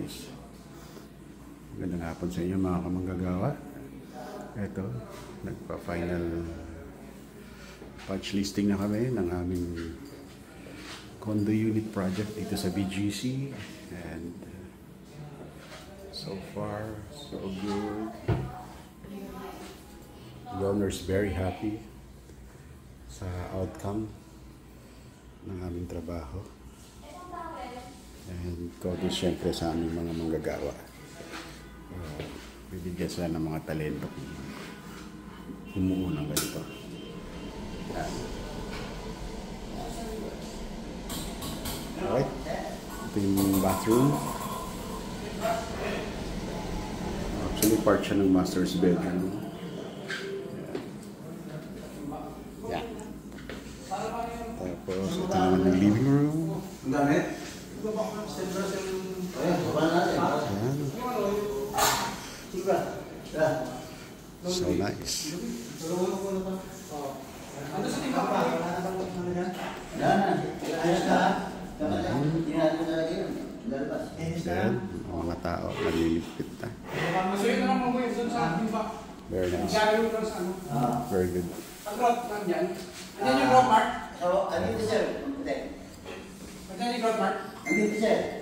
guys. Magandang hapon sa inyo mga kamanggagawa. Ito, nagpa-final patch listing na kami ng aming condo unit project dito sa BGC. And so far, so good. The owner's very happy sa outcome ng aming trabaho. And kudos syempre sa aming mga manggagawa. Bibigyan sila ng mga talento humuo ng ganito. Alright, ito yung bathroom. Actually part siya ng master's bedroom. Yan. Tapos ito naman yung living room. Yan. So nice. Yan, mga tao naliligpit na. Very nice. Very good. Andiyan yung road mark? Oo, andito sir. Andiyan yung road mark? Andito sir.